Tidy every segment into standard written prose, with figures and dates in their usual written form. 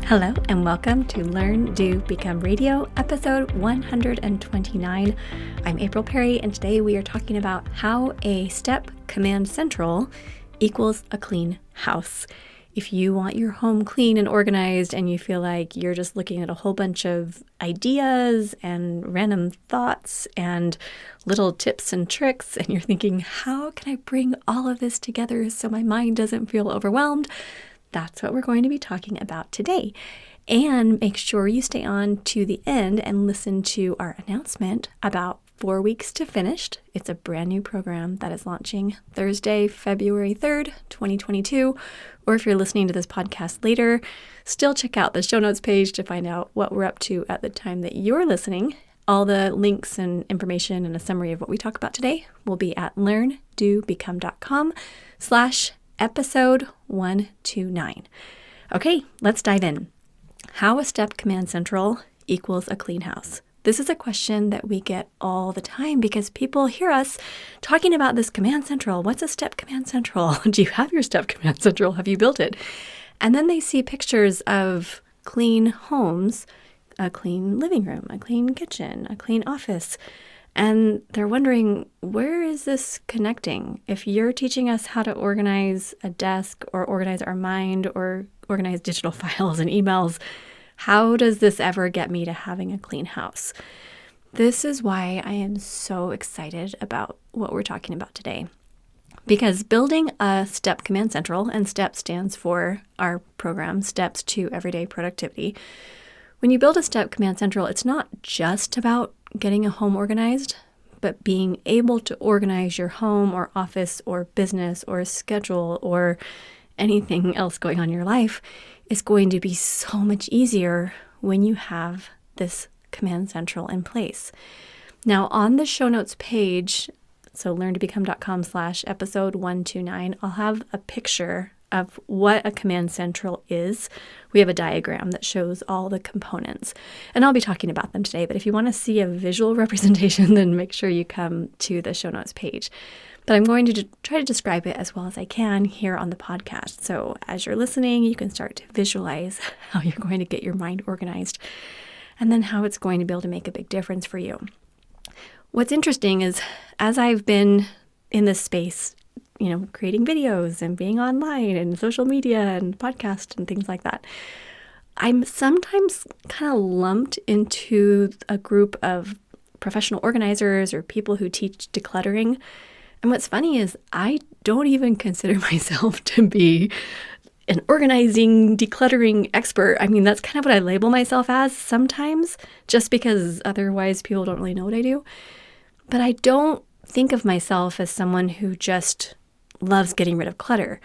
Hello and welcome to Learn, Do, Become Radio, episode 129. I'm April Perry, and today we are talking about how a STEP command central equals a clean house. If you want your home clean and organized and you feel like you're just looking at a whole bunch of ideas and random thoughts and little tips and tricks, and you're thinking, how can I bring all of this together so my mind doesn't feel overwhelmed? That's what we're going to be talking about today. And make sure you stay on to the end and listen to our announcement about 4 weeks to finished. It's a brand new program that is launching Thursday, February 3rd, 2022. Or if you're listening to this podcast later, still check out the show notes page to find out what we're up to at the time that you're listening. All the links and information and a summary of what we talk about today will be at learndobecome.com/episode 129. Okay, let's dive in. How a STEP command central equals a clean house. This is a question that we get all the time because people hear us talking about this command central. What's a STEP command central? Do you have your STEP command central? Have you built it? And then they see pictures of clean homes, a clean living room, a clean kitchen, a clean office. And they're wondering, where is this connecting? If you're teaching us how to organize a desk or organize our mind or organize digital files and emails, how does this ever get me to having a clean house? This is why I am so excited about what we're talking about today. Because building a STEP command central, and STEP stands for our program, Steps to Everyday Productivity. When you build a STEP command central, it's not just about getting a home organized, but being able to organize your home or office or business or schedule or anything else going on in your life is going to be so much easier when you have this command central in place. Now, on the show notes page, so learndobecome.com/episode 129, I'll have a picture of what a command central is. We have a diagram that shows all the components, and I'll be talking about them today. But if you want to see a visual representation, then make sure you come to the show notes page. But I'm going to try to describe it as well as I can here on the podcast. So as you're listening, you can start to visualize how you're going to get your mind organized and then how it's going to be able to make a big difference for you. What's interesting is as I've been in this space, creating videos and being online and social media and podcasts and things like that, I'm sometimes kind of lumped into a group of professional organizers or people who teach decluttering. And what's funny is I don't even consider myself to be an organizing, decluttering expert. I mean, that's kind of what I label myself as sometimes, just because otherwise people don't really know what I do. But I don't think of myself as someone who just loves getting rid of clutter.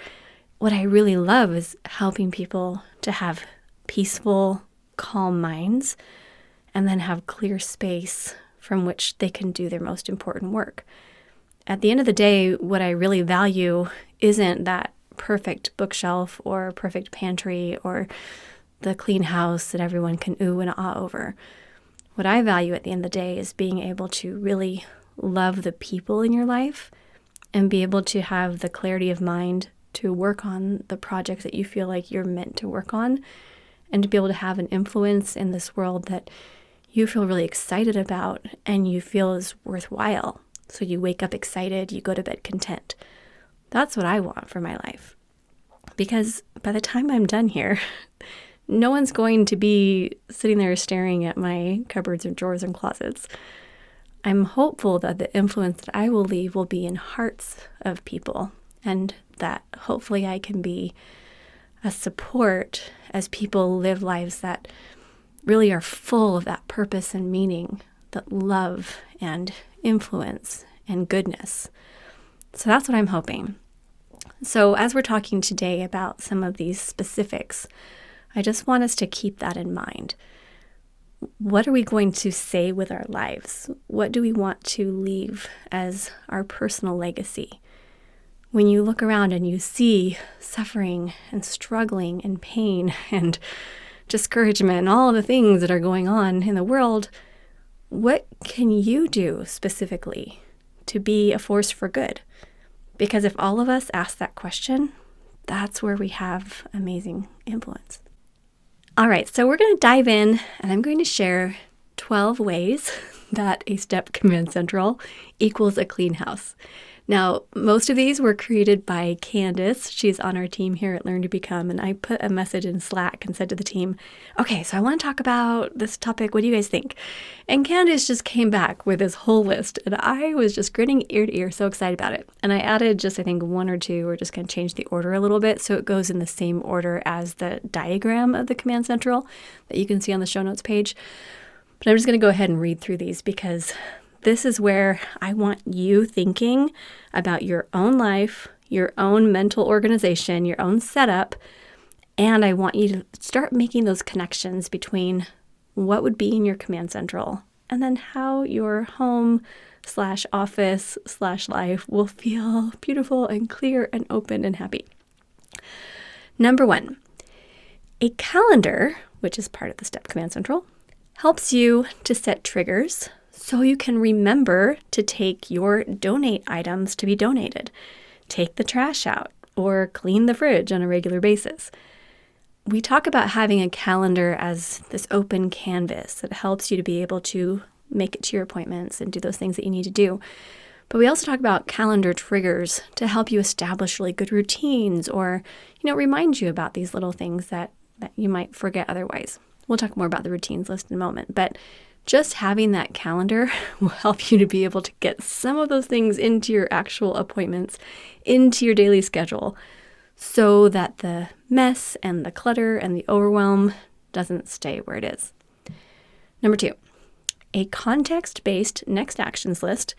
What I really love is helping people to have peaceful, calm minds and then have clear space from which they can do their most important work. At the end of the day, what I really value isn't that perfect bookshelf or perfect pantry or the clean house that everyone can ooh and ah over. What I value at the end of the day is being able to really love the people in your life and be able to have the clarity of mind to work on the projects that you feel like you're meant to work on and to be able to have an influence in this world that you feel really excited about and you feel is worthwhile. So you wake up excited, you go to bed content. That's what I want for my life. Because by the time I'm done here, no one's going to be sitting there staring at my cupboards and drawers and closets. I'm hopeful that the influence that I will leave will be in hearts of people and that hopefully I can be a support as people live lives that really are full of that purpose and meaning, that love and influence and goodness. So that's what I'm hoping. So as we're talking today about some of these specifics, I just want us to keep that in mind. What are we going to say with our lives? What do we want to leave as our personal legacy? When you look around and you see suffering and struggling and pain and discouragement and all the things that are going on in the world, what can you do specifically to be a force for good? Because if all of us ask that question, that's where we have amazing influence. All right, so we're going to dive in, and I'm going to share 12 ways that a STEP Command Central equals a clean house. Now, most of these were created by Candace. She's on our team here at Learn to Become, and I put a message in Slack and said to the team, okay, so I want to talk about this topic. What do you guys think? And Candace just came back with this whole list, and I was just grinning ear to ear, so excited about it. And I added just, I think, one or two. We're just going to change the order a little bit so it goes in the same order as the diagram of the Command Central that you can see on the show notes page. But I'm just going to go ahead and read through these because this is where I want you thinking about your own life, your own mental organization, your own setup, and I want you to start making those connections between what would be in your Command Central and then how your home/office/life will feel beautiful and clear and open and happy. Number 1, a calendar, which is part of the STEP Command Central, helps you to set triggers so you can remember to take your donate items to be donated, take the trash out, or clean the fridge on a regular basis. We talk about having a calendar as this open canvas that helps you to be able to make it to your appointments and do those things that you need to do. But we also talk about calendar triggers to help you establish really good routines or, remind you about these little things that you might forget otherwise. We'll talk more about the routines list in a moment, but just having that calendar will help you to be able to get some of those things into your actual appointments, into your daily schedule, so that the mess and the clutter and the overwhelm doesn't stay where it is. Number 2, a context-based next actions list,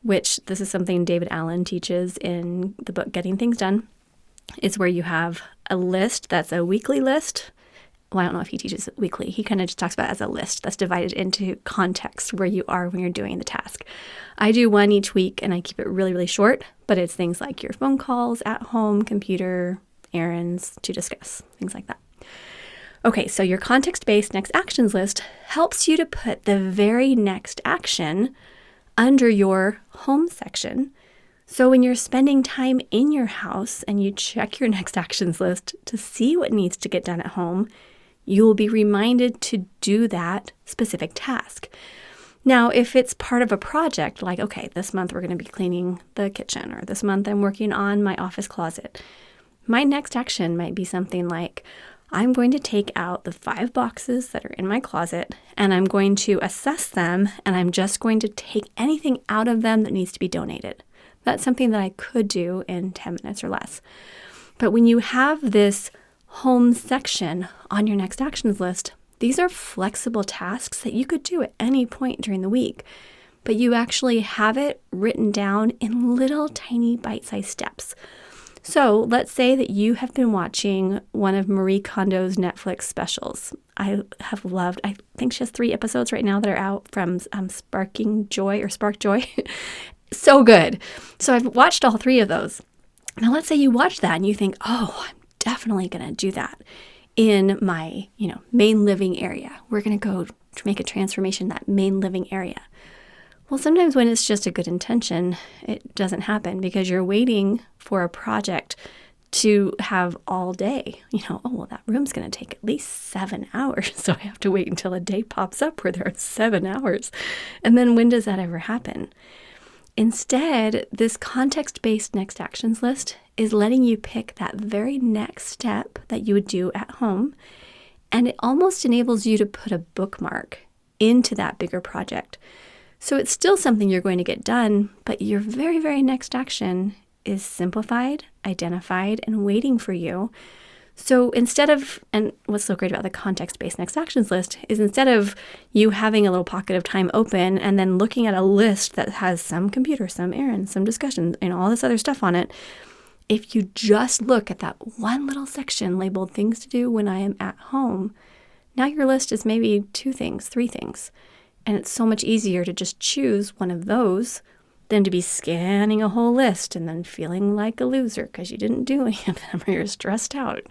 which this is something David Allen teaches in the book Getting Things Done, is where you have a list that's a weekly list. Well, I don't know if he teaches it weekly. He kind of just talks about it as a list that's divided into context where you are when you're doing the task. I do one each week and I keep it really, really short, but it's things like your phone calls, at home, computer, errands to discuss, things like that. Okay, so your context-based next actions list helps you to put the very next action under your home section. So when you're spending time in your house and you check your next actions list to see what needs to get done at home, you will be reminded to do that specific task. Now, if it's part of a project, like, okay, this month we're going to be cleaning the kitchen, or this month I'm working on my office closet, my next action might be something like, I'm going to take out the 5 boxes that are in my closet and I'm going to assess them and I'm just going to take anything out of them that needs to be donated. That's something that I could do in 10 minutes or less. But when you have this home section on your next actions list, these are flexible tasks that you could do at any point during the week, but you actually have it written down in little tiny bite-sized steps. So let's say that you have been watching one of Marie Kondo's Netflix specials. I have loved, I think she has 3 episodes right now that are out from Spark Joy. So good. So I've watched all 3 of those. Now let's say you watch that and you think, oh, I'm definitely going to do that in my, main living area. We're going to go to make a transformation in that main living area. Well, sometimes when it's just a good intention, it doesn't happen because you're waiting for a project to have all day. That room's going to take at least 7 hours. So I have to wait until a day pops up where there are 7 hours. And then when does that ever happen? Instead, this context-based next actions list is letting you pick that very next step that you would do at home, and it almost enables you to put a bookmark into that bigger project. So it's still something you're going to get done, but your very, very next action is simplified, identified, and waiting for you. So instead of, and what's so great about the context-based next actions list is instead of you having a little pocket of time open and then looking at a list that has some computer, some errands, some discussions, and all this other stuff on it, if you just look at that one little section labeled things to do when I am at home, now your list is maybe 2 things, 3 things. And it's so much easier to just choose one of those than to be scanning a whole list and then feeling like a loser because you didn't do any of them or you're stressed out.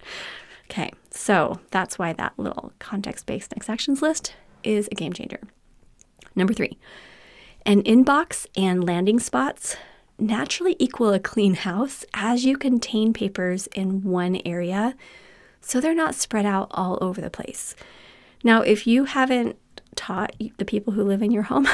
Okay, so that's why that little context-based next actions list is a game changer. Number 3, an inbox and landing spots naturally equal a clean house as you contain papers in one area so they're not spread out all over the place. Now, if you haven't taught the people who live in your home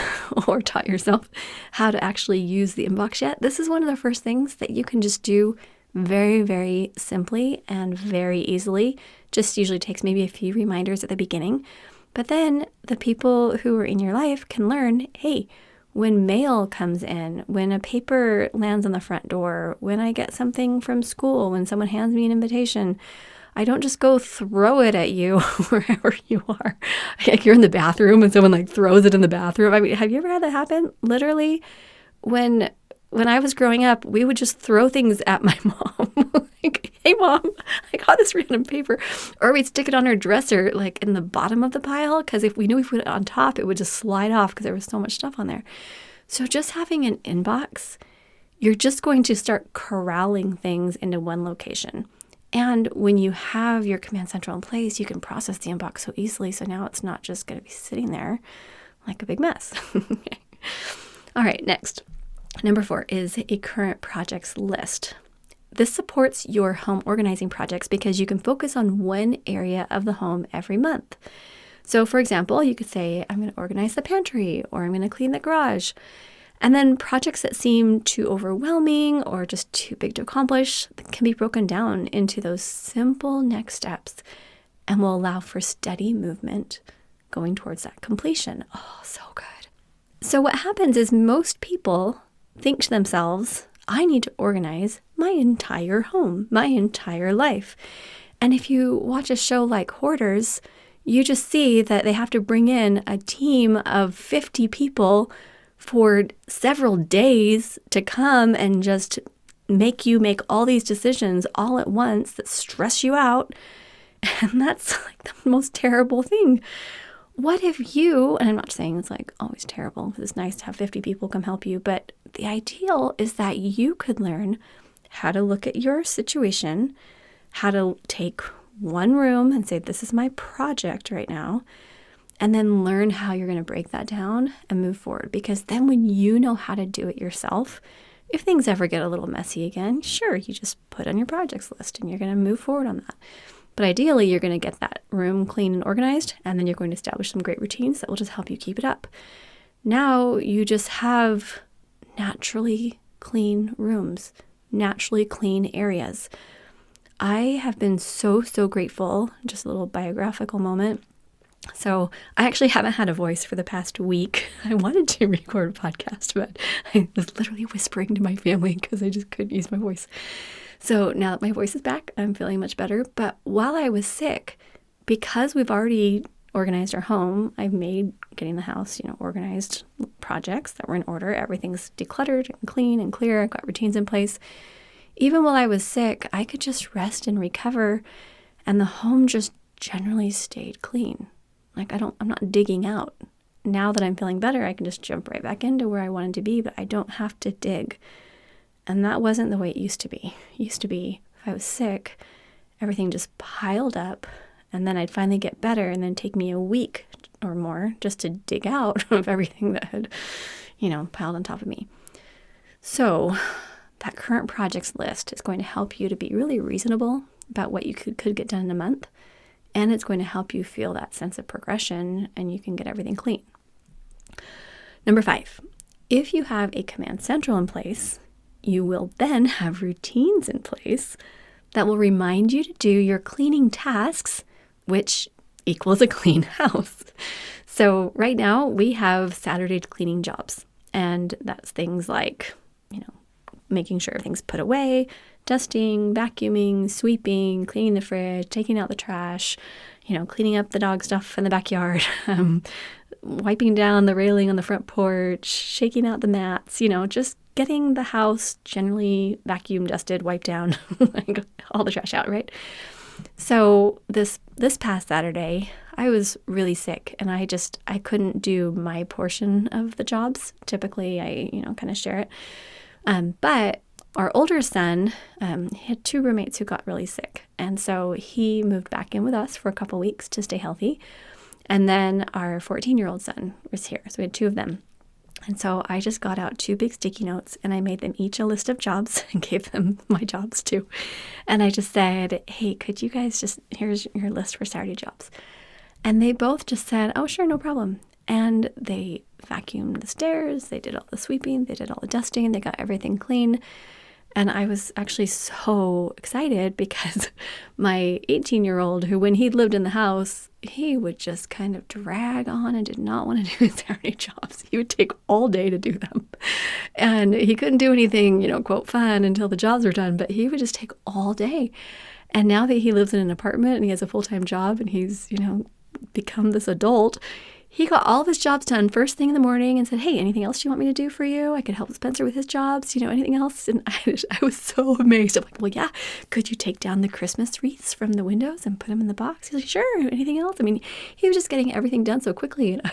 or taught yourself how to actually use the inbox yet, this is one of the first things that you can just do very, very simply and very easily. Just usually takes maybe a few reminders at the beginning. But then the people who are in your life can learn, hey, when mail comes in, when a paper lands on the front door, when I get something from school, when someone hands me an invitation, I don't just go throw it at you wherever you are. Like you're in the bathroom and someone like throws it in the bathroom. I mean, have you ever had that happen? Literally, when I was growing up, we would just throw things at my mom. Like, hey, Mom, I got this random paper. Or we'd stick it on her dresser, like in the bottom of the pile, because if we knew we put it on top, it would just slide off because there was so much stuff on there. So just having an inbox, you're just going to start corralling things into one location. And when you have your Command Central in place, you can process the inbox so easily. So now it's not just going to be sitting there like a big mess. All right, next. Number 4 is a current projects list. This supports your home organizing projects because you can focus on one area of the home every month. So for example, you could say, I'm going to organize the pantry, or I'm going to clean the garage. And then projects that seem too overwhelming or just too big to accomplish can be broken down into those simple next steps and will allow for steady movement going towards that completion. Oh, so good. So what happens is most people think to themselves, I need to organize my entire home, my entire life. And if you watch a show like Hoarders, you just see that they have to bring in a team of 50 people for several days to come and just make you make all these decisions all at once that stress you out. And that's like the most terrible thing. What if you, and I'm not saying it's like always terrible, because it's nice to have 50 people come help you, but the ideal is that you could learn how to look at your situation, how to take one room and say, this is my project right now, and then learn how you're going to break that down and move forward. Because then when you know how to do it yourself, if things ever get a little messy again, sure, you just put on your projects list and you're going to move forward on that. But ideally, you're going to get that room clean and organized, and then you're going to establish some great routines that will just help you keep it up. Now you just have naturally clean rooms, naturally clean areas. I have been so grateful. Just a little biographical moment. So I actually haven't had a voice for the past week. I wanted to record a podcast, but I was literally whispering to my family because I just couldn't use my voice. So now that my voice is back, I'm feeling much better. But while I was sick, because we've already organized our home, I've made getting the house, organized projects that were in order. Everything's decluttered and clean and clear. I've got routines in place. Even while I was sick, I could just rest and recover, and the home just generally stayed clean. Like I'm not digging out. Now that I'm feeling better, I can just jump right back into where I wanted to be, but I don't have to dig. And that wasn't the way it used to be. It used to be, if I was sick, everything just piled up, and then I'd finally get better, and then take me a week or more just to dig out of everything that had, piled on top of me. So that current projects list is going to help you to be really reasonable about what you could get done in a month, and it's going to help you feel that sense of progression, and you can get everything clean. Number 5, if you have a Command Central in place, you will then have routines in place that will remind you to do your cleaning tasks, which equals a clean house. So right now we have Saturday cleaning jobs, and that's things like, making sure everything's put away, dusting, vacuuming, sweeping, cleaning the fridge, taking out the trash, cleaning up the dog stuff in the backyard, wiping down the railing on the front porch, shaking out the mats, just getting the house generally vacuumed, dusted, wiped down, like all the trash out, right? So this past Saturday, I was really sick, and I couldn't do my portion of the jobs. Typically, I, kind of share it. But our older son, he had 2 roommates who got really sick. And so he moved back in with us for a couple weeks to stay healthy. And then our 14-year-old son was here. So we had 2 of them. And so I just got out 2 big sticky notes and I made them each a list of jobs and gave them my jobs too. And I just said, hey, could you guys here's your list for Saturday jobs. And they both just said, oh, sure, no problem. And they vacuumed the stairs, they did all the sweeping, they did all the dusting, they got everything clean. And I was actually so excited because my 18-year-old, who when he lived in the house, he would just kind of drag on and did not want to do his Saturday jobs. He would take all day to do them. And he couldn't do anything, quote, fun until the jobs were done, but he would just take all day. And now that he lives in an apartment and he has a full-time job and he's, become this adult, he got all of his jobs done first thing in the morning and said, hey, anything else you want me to do for you? I could help Spencer with his jobs, anything else? And I was so amazed. I'm like, well, yeah, could you take down the Christmas wreaths from the windows and put them in the box? He's like, sure, anything else? I mean, he was just getting everything done so quickly. And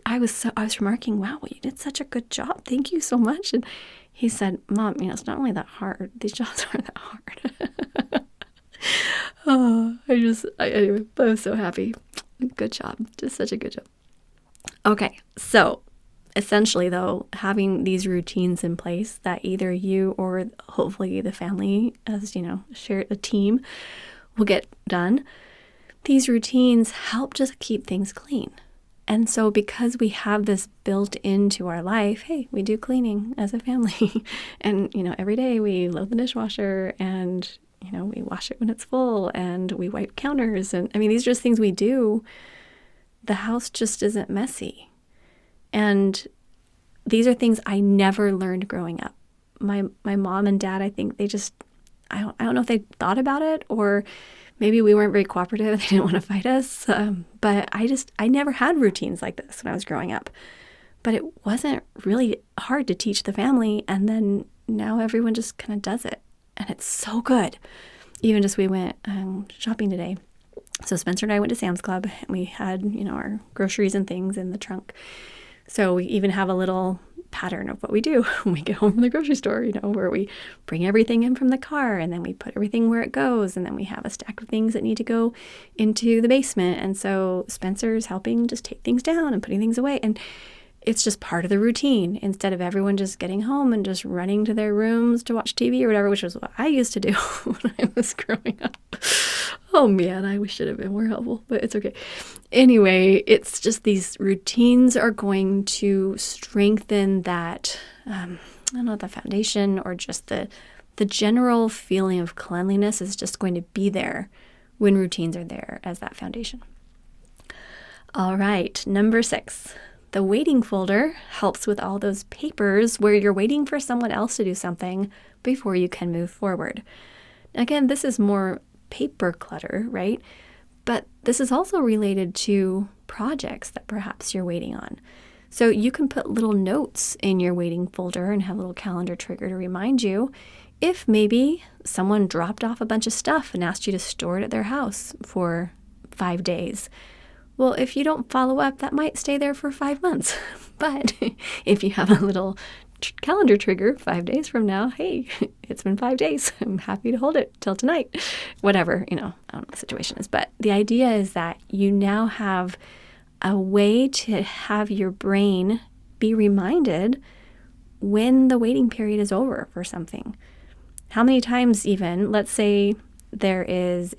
I was remarking, wow, you did such a good job. Thank you so much. And he said, Mom, it's not really that hard. These jobs aren't that hard. Anyway, I was so happy. Good job. Just such a good job. Okay, so essentially, though, having these routines in place that either you or hopefully the family, as share a team, will get done, these routines help just keep things clean. And so because we have this built into our life, hey, we do cleaning as a family. And, every day we load the dishwasher and, we wash it when it's full and we wipe counters. And these are just things we do. The house just isn't messy. And these are things I never learned growing up. My mom and dad, I think they just, I don't know if they thought about it, or maybe we weren't very cooperative and they didn't want to fight us. But I never had routines like this when I was growing up. But it wasn't really hard to teach the family. And then now everyone just kind of does it. And it's so good. Even just we went shopping today. So Spencer and I went to Sam's Club and we had, our groceries and things in the trunk. So we even have a little pattern of what we do when we get home from the grocery store, where we bring everything in from the car and then we put everything where it goes. And then we have a stack of things that need to go into the basement. And so Spencer's helping just take things down and putting things away. And it's just part of the routine instead of everyone just getting home and just running to their rooms to watch TV or whatever, which was what I used to do when I was growing up. Oh man, I wish it had been more helpful, but it's okay. Anyway, it's just these routines are going to strengthen that, the foundation, or just the general feeling of cleanliness is just going to be there when routines are there as that foundation. All right, number 6. The waiting folder helps with all those papers where you're waiting for someone else to do something before you can move forward. Again, this is more paper clutter, right? But this is also related to projects that perhaps you're waiting on. So you can put little notes in your waiting folder and have a little calendar trigger to remind you if maybe someone dropped off a bunch of stuff and asked you to store it at their house for 5 days. Well, if you don't follow up, that might stay there for 5 months. But if you have a little calendar trigger 5 days from now, hey, it's been 5 days. I'm happy to hold it till tonight. Whatever, I don't know what the situation is. But the idea is that you now have a way to have your brain be reminded when the waiting period is over for something. How many times even, let's say there is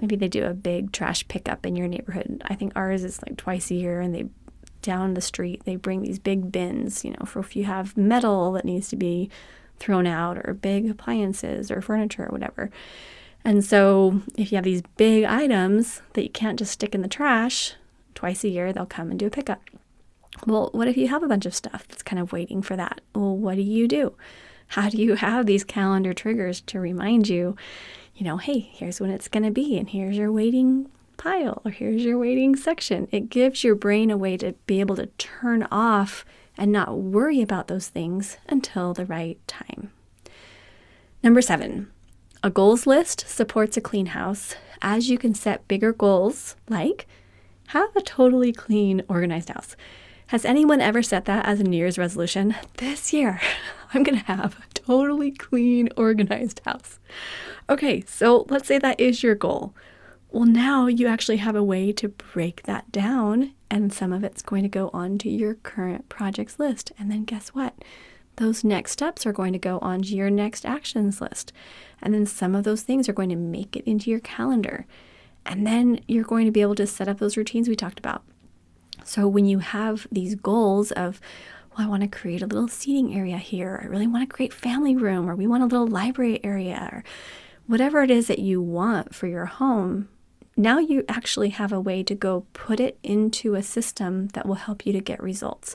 maybe they do a big trash pickup in your neighborhood. I think ours is like twice a year, and down the street, they bring these big bins, for if you have metal that needs to be thrown out, or big appliances or furniture or whatever. And so if you have these big items that you can't just stick in the trash, twice a year, they'll come and do a pickup. Well, what if you have a bunch of stuff that's kind of waiting for that? Well, what do? How do you have these calendar triggers to remind you, hey, here's when it's going to be, and here's your waiting pile, or here's your waiting section. It gives your brain a way to be able to turn off and not worry about those things until the right time. Number 7, a goals list supports a clean house, as you can set bigger goals like have a totally clean, organized house. Has anyone ever set that as a New Year's resolution? This year, I'm going to have a totally clean, organized house. Okay, so let's say that is your goal. Well, now you actually have a way to break that down and some of it's going to go onto your current projects list. And then guess what? Those next steps are going to go onto your next actions list. And then some of those things are going to make it into your calendar. And then you're going to be able to set up those routines we talked about. So when you have these goals of, well, I want to create a little seating area here, I really want to create family room, or we want a little library area, or whatever it is that you want for your home, now you actually have a way to go put it into a system that will help you to get results.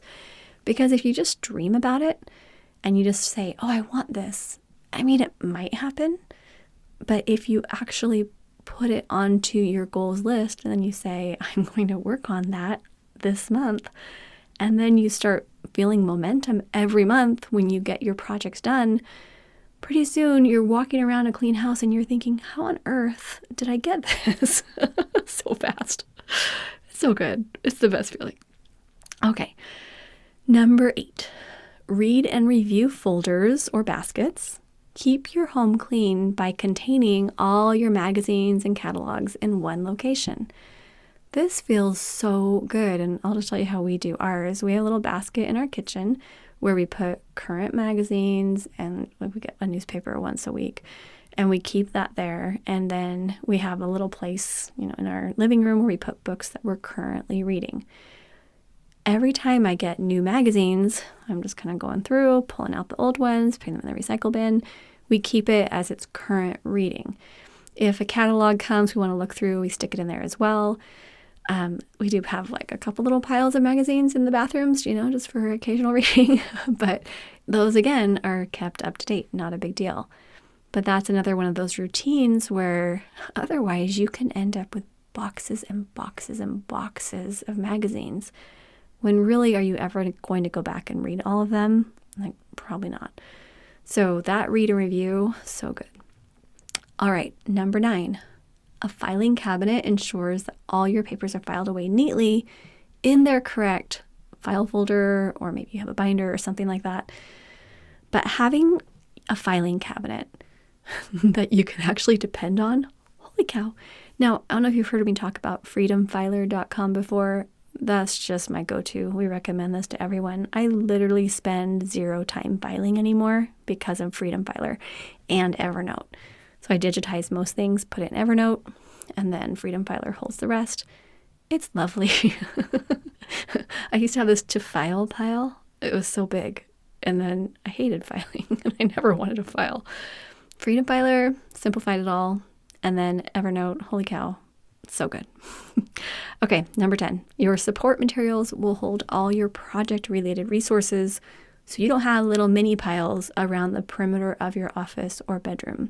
Because if you just dream about it and you just say, oh, I want this, I mean, it might happen. But if you actually put it onto your goals list and then you say, I'm going to work on that this month, and then you start feeling momentum every month when you get your projects done, pretty soon you're walking around a clean house and you're thinking, how on earth did I get this so fast? It's so good. It's the best feeling. Okay. Number 8, read and review folders or baskets. Keep your home clean by containing all your magazines and catalogs in one location. This feels so good, and I'll just tell you how we do ours. We have a little basket in our kitchen where we put current magazines, and we get a newspaper once a week, and we keep that there. And then we have a little place, in our living room where we put books that we're currently reading. Every time I get new magazines, I'm just kind of going through, pulling out the old ones, putting them in the recycle bin. We keep it as its current reading. If a catalog comes we want to look through, we stick it in there as well. We do have like a couple little piles of magazines in the bathrooms, just for occasional reading. But those, again, are kept up to date, not a big deal. But that's another one of those routines where otherwise you can end up with boxes and boxes and boxes of magazines. When really, are you ever going to go back and read all of them? Like, probably not. So that read and review, so good. All right, number 9. A filing cabinet ensures that all your papers are filed away neatly in their correct file folder, or maybe you have a binder or something like that. But having a filing cabinet that you can actually depend on, holy cow. Now, I don't know if you've heard me talk about freedomfiler.com before. That's just my go-to. We recommend this to everyone. I literally spend 0 time filing anymore because of Freedom Filer and Evernote. So I digitize most things, put it in Evernote, and then Freedom Filer holds the rest. It's lovely. I used to have this to file pile. It was so big. And then I hated filing and I never wanted to file. Freedom Filer simplified it all. And then Evernote, holy cow, so good. Okay, number 10. Your support materials will hold all your project-related resources so you don't have little mini piles around the perimeter of your office or bedroom.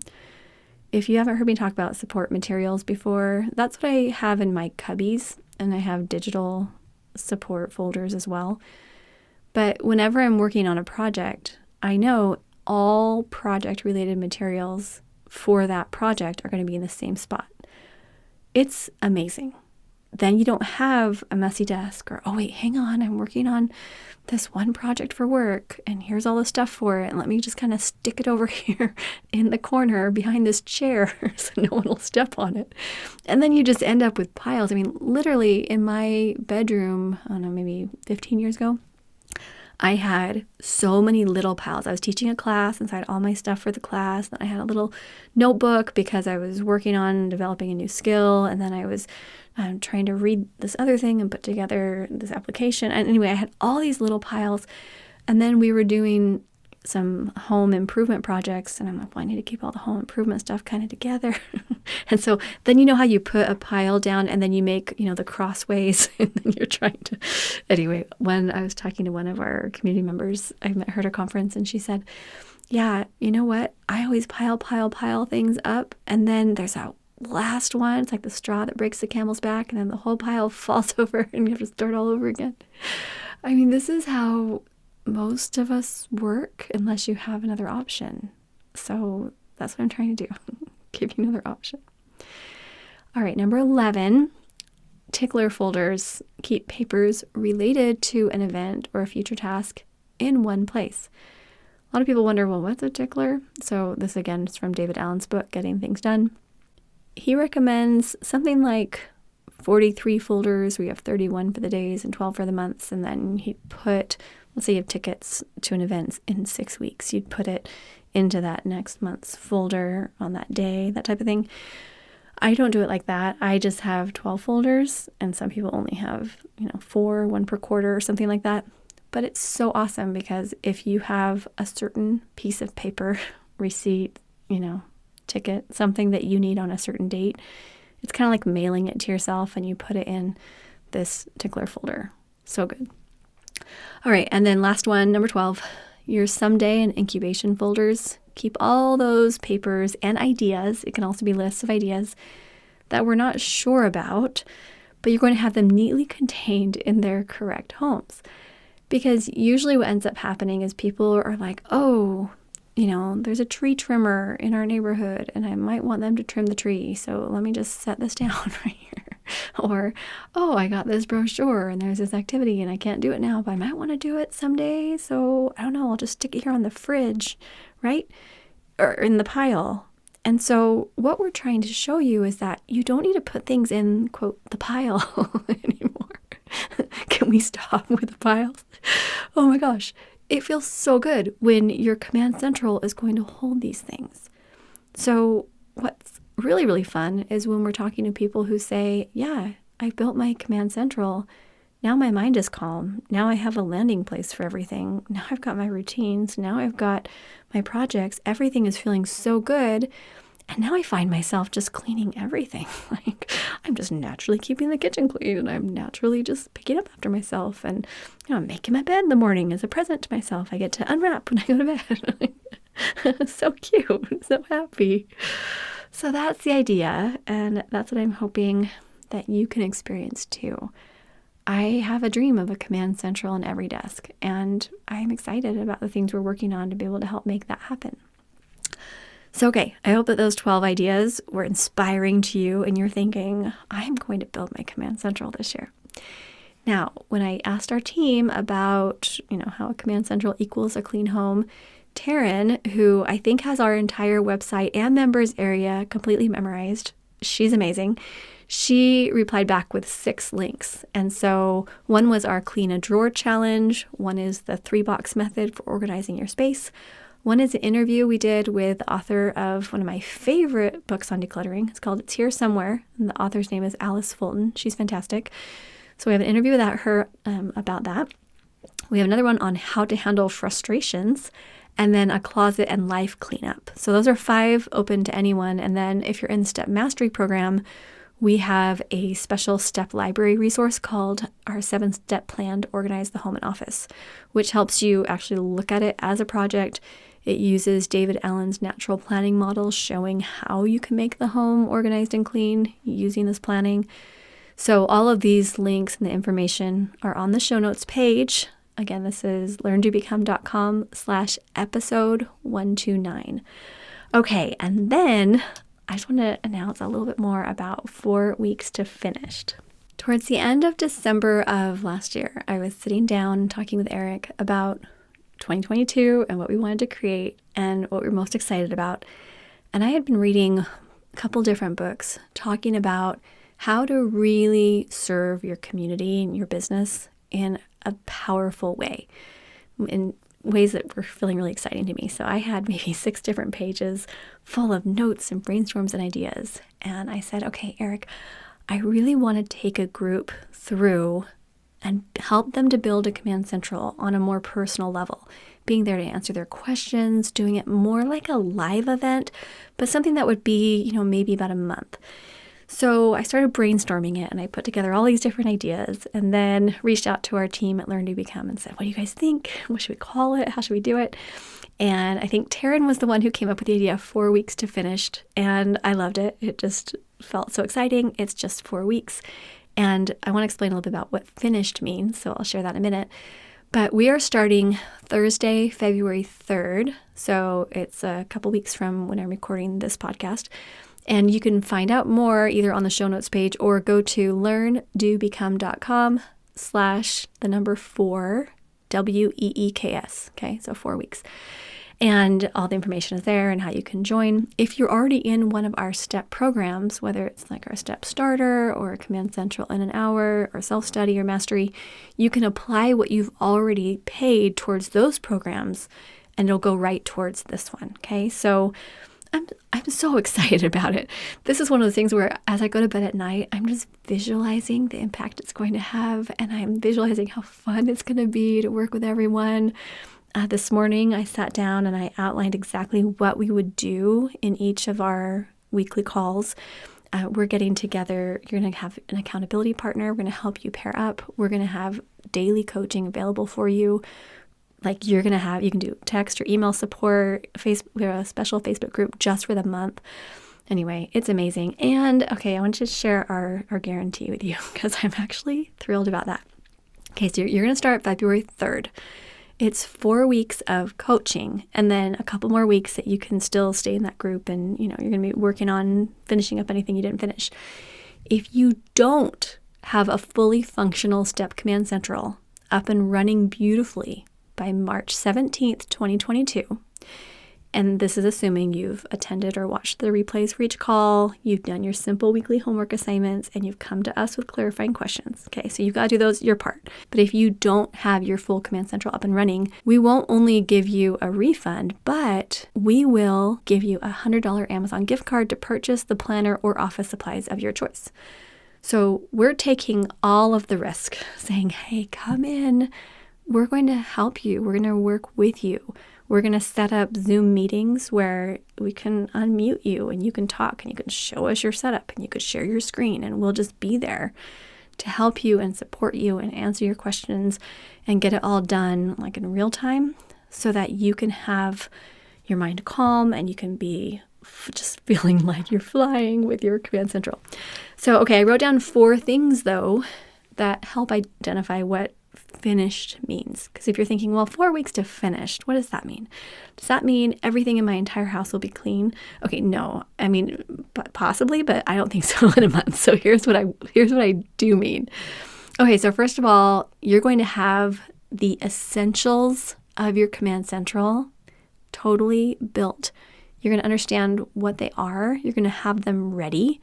If you haven't heard me talk about support materials before, that's what I have in my cubbies, and I have digital support folders as well. But whenever I'm working on a project, I know all project-related materials for that project are going to be in the same spot. It's amazing. Then you don't have a messy desk or, oh wait, hang on, I'm working on this one project for work and here's all the stuff for it. And let me just kind of stick it over here in the corner behind this chair so no one will step on it. And then you just end up with piles. I mean, literally in my bedroom, I don't know, maybe 15 years ago, I had so many little piles. I was teaching a class and so I had all my stuff for the class. Then I had a little notebook because I was working on developing a new skill. And then I was trying to read this other thing and put together this application. And anyway, I had all these little piles. And then we were doing some home improvement projects. And I'm like, well, I need to keep all the home improvement stuff kind of together. And so then you know how you put a pile down and then you make, the crossways and then you're trying to. Anyway, when I was talking to one of our community members, I met her at a conference and she said, yeah, you know what? I always pile things up. And then there's that last one. It's like the straw that breaks the camel's back. And then the whole pile falls over and you have to start all over again. I mean, this is how most of us work unless you have another option. So that's what I'm trying to do. Give you another option. All right, number 11, tickler folders keep papers related to an event or a future task in one place. A lot of people wonder, well, what's a tickler? So this again is from David Allen's book, Getting Things Done. He recommends something like 43 folders. We have 31 for the days and 12 for the months. And then he'd put, let's say you have tickets to an event in 6 weeks. You'd put it into that next month's folder on that day, that type of thing. I don't do it like that. I just have 12 folders, and some people only have, 4, one per quarter or something like that. But it's so awesome because if you have a certain piece of paper, receipt, ticket, something that you need on a certain date, it's kind of like mailing it to yourself, and you put it in this particular folder. So good. All right. And then last one, number 12, your someday and incubation folders. Keep all those papers and ideas. It can also be lists of ideas that we're not sure about, but you're going to have them neatly contained in their correct homes. Because usually what ends up happening is people are like, oh, there's a tree trimmer in our neighborhood and I might want them to trim the tree. So let me just set this down right here. Or, oh, I got this brochure and there's this activity and I can't do it now, but I might want to do it someday. So I don't know, I'll just stick it here on the fridge, right? Or in the pile. And so what we're trying to show you is that you don't need to put things in, quote, the pile anymore. Can we stop with the piles? Oh my gosh. It feels so good when your Command Central is going to hold these things. So what's really, really fun is when we're talking to people who say, yeah, I built my Command Central. Now my mind is calm. Now I have a landing place for everything. Now I've got my routines. Now I've got my projects. Everything is feeling so good. And now I find myself just cleaning everything. Like I'm just naturally keeping the kitchen clean and I'm naturally just picking up after myself and I'm making my bed in the morning as a present to myself. I get to unwrap when I go to bed. So cute, so happy. So that's the idea, and that's what I'm hoping that you can experience too. I have a dream of a Command Central on every desk, and I'm excited about the things we're working on to be able to help make that happen. So, okay, I hope that those 12 ideas were inspiring to you and you're thinking, I'm going to build my Command Central this year. Now, when I asked our team about, how a Command Central equals a clean home, Taryn, who I think has our entire website and members area completely memorized, she's amazing. She replied back with 6 links. And so one was our Clean a Drawer challenge. One is the 3-box method for organizing your space. One is an interview we did with the author of one of my favorite books on decluttering. It's called It's Here Somewhere, and the author's name is Alice Fulton. She's fantastic. So we have an interview with her about that. We have another one on how to handle frustrations, and then a closet and life cleanup. So those are 5 open to anyone. And then if you're in the Step Mastery program, we have a special step library resource called our 7-step plan to organize the home and office, which helps you actually look at it as a project. It uses David Allen's natural planning model, showing how you can make the home organized and clean using this planning. So all of these links and the information are on the show notes page. Again, this is learntobecome.com/episode 129. Okay, and then I just want to announce a little bit more about 4 weeks to finished. Towards the end of December of last year, I was sitting down talking with Eric about 2022 and what we wanted to create and what we were most excited about. And I had been reading a couple different books talking about how to really serve your community and your business in a powerful way, in ways that were feeling really exciting to me. So I had maybe 6 different pages full of notes and brainstorms and ideas. And I said, okay, Eric, I really want to take a group through and help them to build a Command Central on a more personal level, being there to answer their questions, doing it more like a live event, but something that would be, maybe about a month. So I started brainstorming it and I put together all these different ideas and then reached out to our team at Learn to Become and said, what do you guys think? What should we call it? How should we do it? And I think Taryn was the one who came up with the idea of 4 weeks to finished, and I loved it. It just felt so exciting. It's just 4 weeks. And I want to explain a little bit about what finished means, so I'll share that in a minute. But we are starting Thursday, February 3rd, so it's a couple weeks from when I'm recording this podcast. And you can find out more either on the show notes page or go to learntobecome.com/4 WEEKS. Okay, so 4 weeks. And all the information is there and how you can join. If you're already in one of our STEP programs, whether it's like our STEP Starter or Command Central in an Hour or Self-Study or Mastery, you can apply what you've already paid towards those programs and it'll go right towards this one. Okay, so I'm so excited about it. This is one of those things where as I go to bed at night, I'm just visualizing the impact it's going to have, and I'm visualizing how fun it's going to be to work with everyone. This morning, I sat down and I outlined exactly what we would do in each of our weekly calls. We're getting together. You're going to have an accountability partner. We're going to help you pair up. We're going to have daily coaching available for you. Like you can do text or email support. We have a special Facebook group just for the month. Anyway, it's amazing. And okay, I want to share our guarantee with you because I'm actually thrilled about that. Okay, so you're going to start February 3rd. It's 4 weeks of coaching and then a couple more weeks that you can still stay in that group and, you're going to be working on finishing up anything you didn't finish. If you don't have a fully functional STEP Command Central up and running beautifully by March 17th, 2022, and this is assuming you've attended or watched the replays for each call, you've done your simple weekly homework assignments, and you've come to us with clarifying questions. Okay, so you've got to do your part. But if you don't have your full Command Central up and running, we won't only give you a refund, but we will give you a $100 Amazon gift card to purchase the planner or office supplies of your choice. So we're taking all of the risk, saying, hey, come in. We're going to help you. We're going to work with you. We're going to set up Zoom meetings where we can unmute you and you can talk and you can show us your setup and you could share your screen and we'll just be there to help you and support you and answer your questions and get it all done like in real time so that you can have your mind calm and you can be just feeling like you're flying with your Command Central. So, okay, I wrote down 4 things though that help identify what finished means. Because if you're thinking, well, 4 weeks to finished, what does that mean? Does that mean everything in my entire house will be clean? Okay, no. I mean, possibly, but I don't think so in a month. So here's what I do mean. Okay, so first of all, you're going to have the essentials of your Command Central totally built. You're going to understand what they are. You're going to have them ready,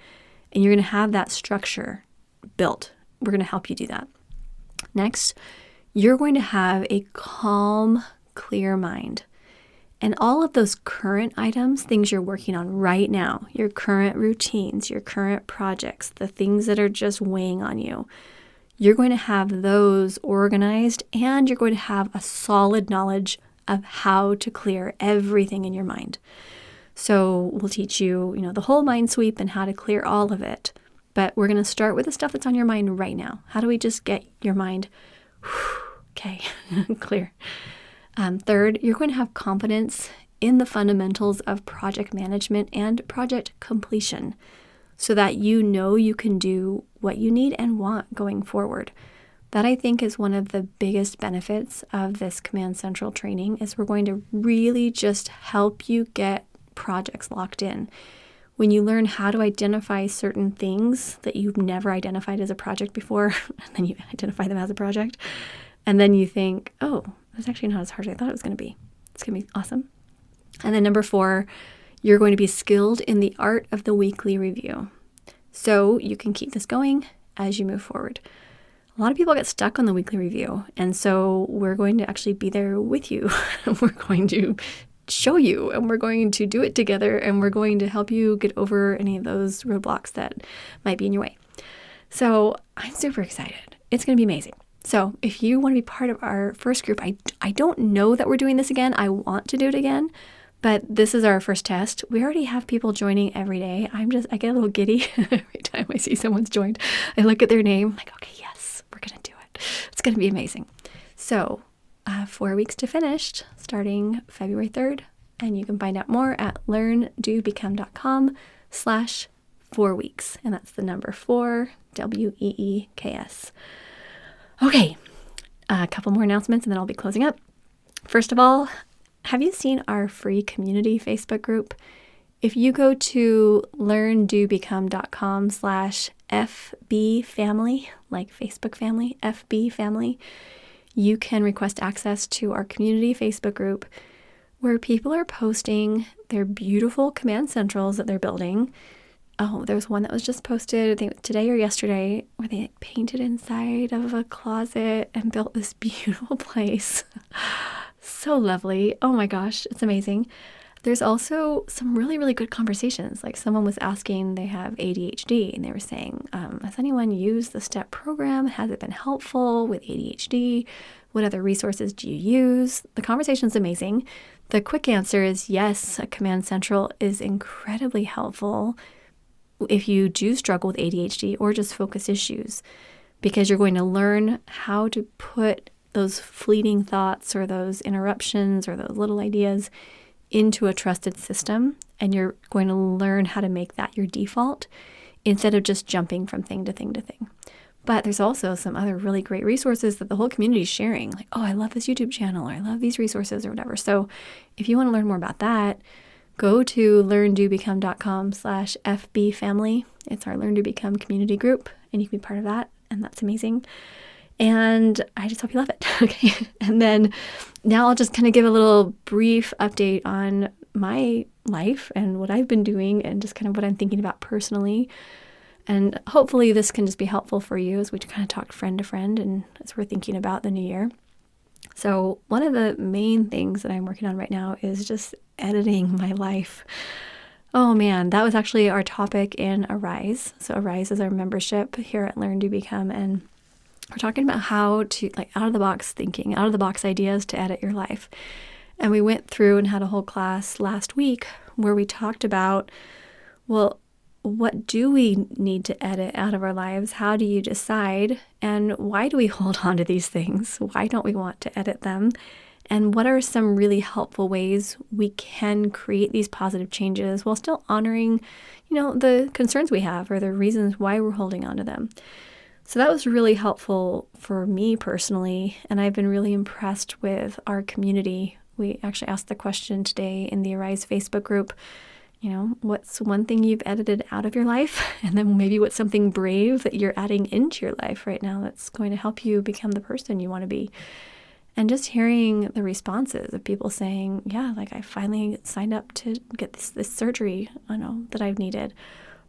and you're going to have that structure built. We're going to help you do that. Next, you're going to have a calm, clear mind. And all of those current items, things you're working on right now, your current routines, your current projects, the things that are just weighing on you, you're going to have those organized and you're going to have a solid knowledge of how to clear everything in your mind. So we'll teach you, the whole mind sweep and how to clear all of it. But we're going to start with the stuff that's on your mind right now. How do we just get your mind, clear? Third, you're going to have confidence in the fundamentals of project management and project completion so that you can do what you need and want going forward. That I think is one of the biggest benefits of this Command Central training is we're going to really just help you get projects locked in. When you learn how to identify certain things that you've never identified as a project before, and then you identify them as a project, and then you think, oh, that's actually not as hard as I thought it was going to be. It's going to be awesome. And then number 4, you're going to be skilled in the art of the weekly review. So you can keep this going as you move forward. A lot of people get stuck on the weekly review, and so we're going to actually be there with you. We're going to show you, and we're going to do it together, and we're going to help you get over any of those roadblocks that might be in your way. So I'm super excited. It's going to be amazing. So if you want to be part of our first group, I don't know that we're doing this again. I want to do it again, but this is our first test. We already have people joining every day. I get a little giddy every time I see someone's joined. I look at their name, I'm like, okay, yes, we're going to do it. It's going to be amazing. So 4 weeks to finished, starting February 3rd. And you can find out more at learndobecome.com/4 weeks. And that's the number 4, WEEKS. Okay, a couple more announcements and then I'll be closing up. First of all, have you seen our free community Facebook group? If you go to learndobecome.com/FB family, like Facebook family, FB family, you can request access to our community Facebook group where people are posting their beautiful command centrals that they're building. Oh, there was one that was just posted, I think today or yesterday, where they painted inside of a closet and built this beautiful place. So lovely. Oh my gosh, it's amazing. There's also some really, really good conversations. Like someone was asking, they have ADHD, and they were saying, has anyone used the STEP program? Has it been helpful with ADHD? What other resources do you use? The conversation's amazing. The quick answer is yes, a Command Central is incredibly helpful if you do struggle with ADHD or just focus issues, because you're going to learn how to put those fleeting thoughts or those interruptions or those little ideas into a trusted system, and you're going to learn how to make that your default instead of just jumping from thing to thing to thing. But there's also some other really great resources that the whole community is sharing. Like, oh, I love this YouTube channel, or I love these resources or whatever. So if you want to learn more about that, go to learndobecome.com/FBfamily. It's our Learn to Become community group, and you can be part of that, and that's amazing. And I just hope you love it. Okay. And then now I'll just kind of give a little brief update on my life and what I've been doing and just kind of what I'm thinking about personally. And hopefully this can just be helpful for you as we kind of talk friend to friend and as we're thinking about the new year. So one of the main things that I'm working on right now is just editing my life. Oh man, that was actually our topic in Arise. So Arise is our membership here at Learn to Become, and we're talking about how to, like, out of the box thinking, out of the box ideas to edit your life. And we went through and had a whole class last week where we talked about, well, what do we need to edit out of our lives? How do you decide? And why do we hold on to these things? Why don't we want to edit them? And what are some really helpful ways we can create these positive changes while still honoring, the concerns we have or the reasons why we're holding on to them? So that was really helpful for me personally, and I've been really impressed with our community. We actually asked the question today in the Arise Facebook group, what's one thing you've edited out of your life? And then maybe what's something brave that you're adding into your life right now that's going to help you become the person you want to be. And just hearing the responses of people saying, yeah, like I finally signed up to get this surgery, that I've needed.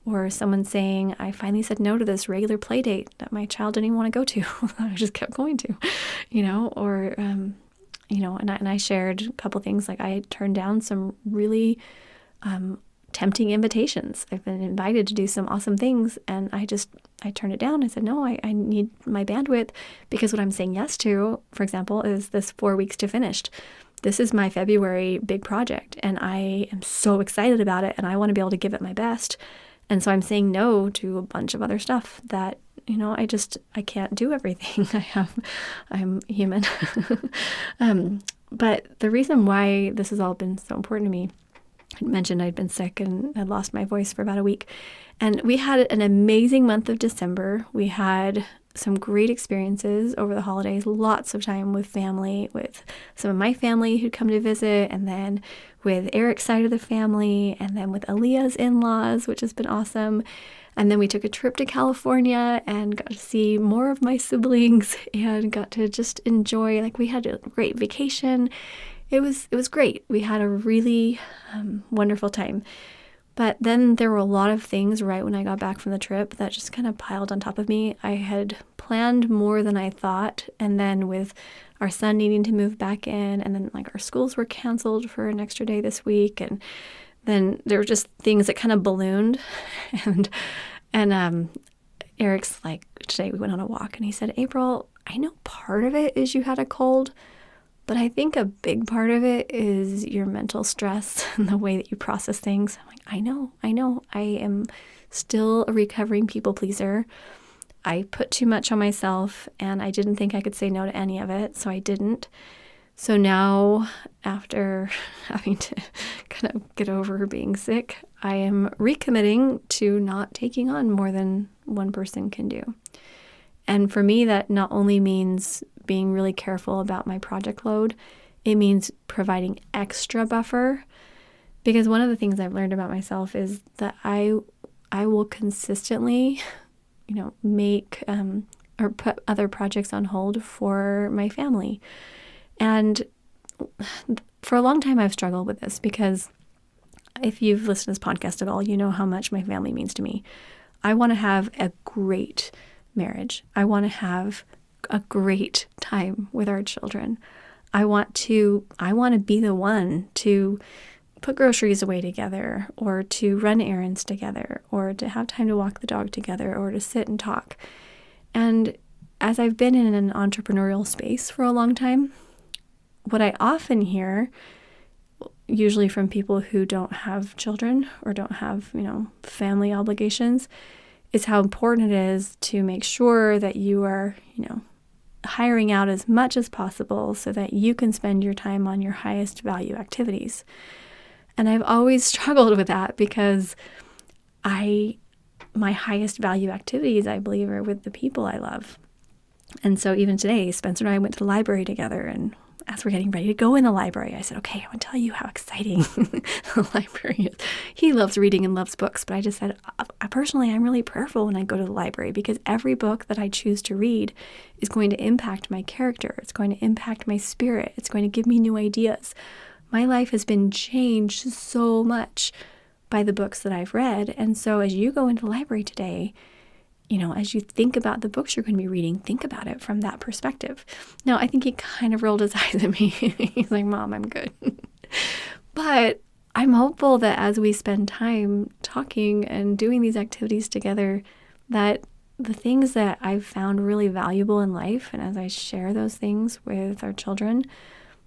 Or someone saying, I finally said no to this regular play date that my child didn't even want to go to. I just kept going to, and I shared a couple things. Like I turned down some really tempting invitations. I've been invited to do some awesome things, and I turned it down. I said, no, I need my bandwidth, because what I'm saying yes to, for example, is this 4 weeks to finished. This is my February big project, and I am so excited about it, and I want to be able to give it my best. And so I'm saying no to a bunch of other stuff that, I can't do everything. I'm human. But the reason why this has all been so important to me, I mentioned I'd been sick and had lost my voice for about a week. And we had an amazing month of December. We had some great experiences over the holidays, lots of time with family, with some of my family who'd come to visit, and then with Eric's side of the family, and then with Aaliyah's in-laws, which has been awesome. And then we took a trip to California and got to see more of my siblings and got to just enjoy, we had a great vacation. It was great. We had a really wonderful time. But then there were a lot of things right when I got back from the trip that just kind of piled on top of me. I had planned more than I thought. And then with our son needing to move back in, and then our schools were canceled for an extra day this week. And then there were just things that kind of ballooned. And Eric's today we went on a walk and he said, April, I know part of it is you had a cold, but I think a big part of it is your mental stress and the way that you process things. I'm like, I know. I am still a recovering people pleaser. I put too much on myself, and I didn't think I could say no to any of it, so I didn't. So now, after having to kind of get over being sick, I am recommitting to not taking on more than one person can do. And for me, that not only means being really careful about my project load, it means providing extra buffer. Because one of the things I've learned about myself is that I will consistently, make or put other projects on hold for my family. And for a long time I've struggled with this because if you've listened to this podcast at all, you know how much my family means to me. I want to have a great marriage. I want to have a great time with our children. I want to be the one to put groceries away together, or to run errands together, or to have time to walk the dog together, or to sit and talk. And as I've been in an entrepreneurial space for a long time, what I often hear, usually from people who don't have children or don't have, family obligations, is how important it is to make sure that you are, hiring out as much as possible so that you can spend your time on your highest value activities. And I've always struggled with that because my highest value activities, I believe, are with the people I love. And so even today, Spencer and I went to the library together, and as we're getting ready to go in the library, I said, okay, I want to tell you how exciting the library is. He loves reading and loves books, but I just said, personally, I'm really prayerful when I go to the library because every book that I choose to read is going to impact my character. It's going to impact my spirit. It's going to give me new ideas. My life has been changed so much by the books that I've read. And so as you go into the library today, as you think about the books you're going to be reading, think about it from that perspective. Now, I think he kind of rolled his eyes at me. He's like, Mom, I'm good. But I'm hopeful that as we spend time talking and doing these activities together, that the things that I've found really valuable in life, and as I share those things with our children,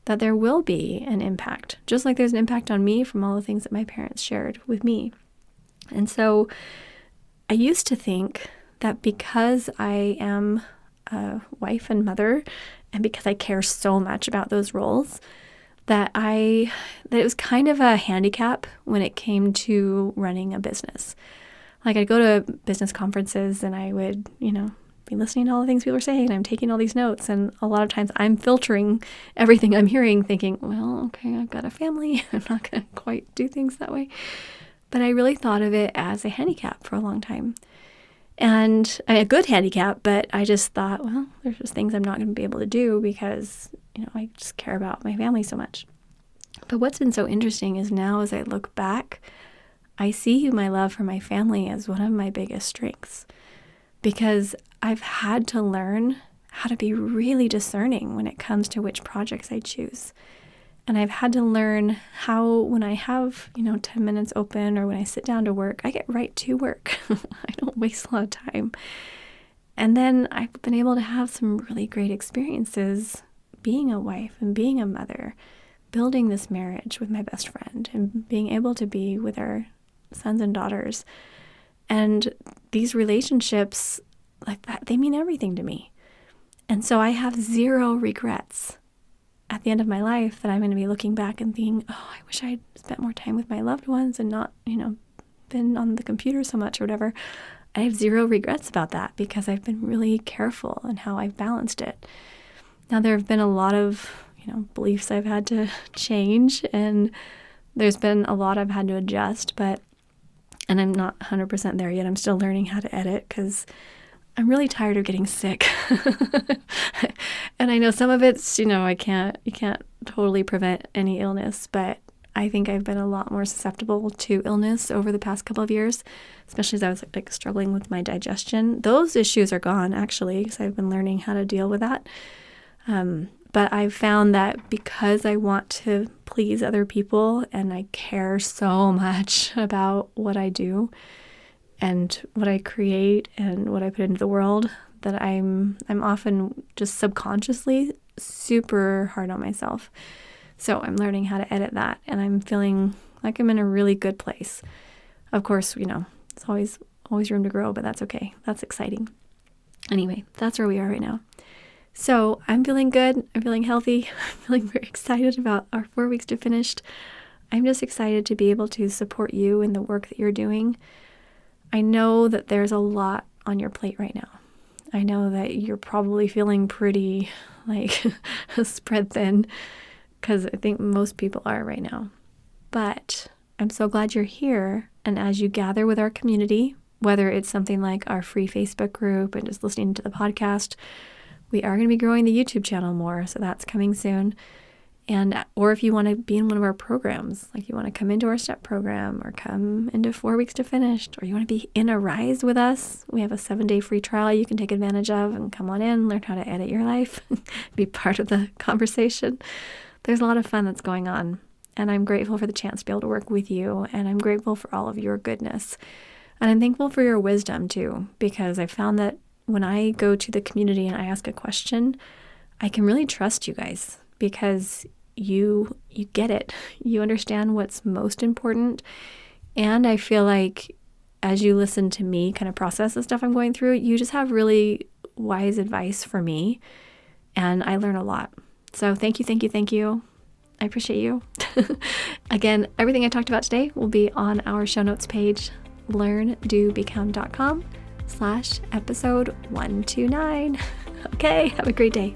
that there will be an impact, just like there's an impact on me from all the things that my parents shared with me. And so I used to think that because I am a wife and mother, and because I care so much about those roles, that it was kind of a handicap when it came to running a business. Like I'd go to business conferences and I would, be listening to all the things people are saying, and I'm taking all these notes, and a lot of times I'm filtering everything I'm hearing, thinking, well, okay, I've got a family. I'm not going to quite do things that way. But I really thought of it as a handicap for a long time. And a good handicap, but I just thought, well, there's just things I'm not going to be able to do because, I just care about my family so much. But what's been so interesting is now as I look back, I see my love for my family as one of my biggest strengths because I've had to learn how to be really discerning when it comes to which projects I choose. And I've had to learn how when I have, 10 minutes open or when I sit down to work, I get right to work. I don't waste a lot of time. And then I've been able to have some really great experiences being a wife and being a mother, building this marriage with my best friend and being able to be with our sons and daughters. And these relationships like that, they mean everything to me. And so I have zero regrets at the end of my life that I'm going to be looking back and thinking, oh, I wish I'd spent more time with my loved ones and not, been on the computer so much or whatever. I have zero regrets about that because I've been really careful in how I've balanced it. Now, there have been a lot of, beliefs I've had to change, and there's been a lot I've had to adjust, and I'm not 100% there yet. I'm still learning how to edit because I'm really tired of getting sick. And I know some of it's, you can't totally prevent any illness, but I think I've been a lot more susceptible to illness over the past couple of years, especially as I was struggling with my digestion. Those issues are gone actually, because I've been learning how to deal with that. But I've found that because I want to please other people and I care so much about what I do and what I create and what I put into the world, that I'm often just subconsciously super hard on myself. So I'm learning how to edit that, and I'm feeling like I'm in a really good place. Of course, it's always room to grow, but that's okay. That's exciting. Anyway, that's where we are right now. So I'm feeling good. I'm feeling healthy. I'm feeling very excited about our 4 weeks to finished. I'm just excited to be able to support you in the work that you're doing. I know that there's a lot on your plate right now. I know that you're probably feeling pretty spread thin, because I think most people are right now. But I'm so glad you're here. And as you gather with our community, whether it's something like our free Facebook group and just listening to the podcast, we are going to be growing the YouTube channel more. So that's coming soon. Or if you want to be in one of our programs, like you want to come into our STEP program or come into 4 weeks to finished, or you want to be in a Rise with us, we have a 7-day free trial you can take advantage of and come on in, learn how to edit your life, be part of the conversation. There's a lot of fun that's going on, and I'm grateful for the chance to be able to work with you, and I'm grateful for all of your goodness. And I'm thankful for your wisdom too, because I found that when I go to the community and I ask a question, I can really trust you guys because you get it. You understand what's most important. And I feel like as you listen to me kind of process the stuff I'm going through, you just have really wise advice for me. And I learn a lot. So thank you, thank you, thank you. I appreciate you. Again, everything I talked about today will be on our show notes page, learndobecome.com/episode 129. Okay, have a great day.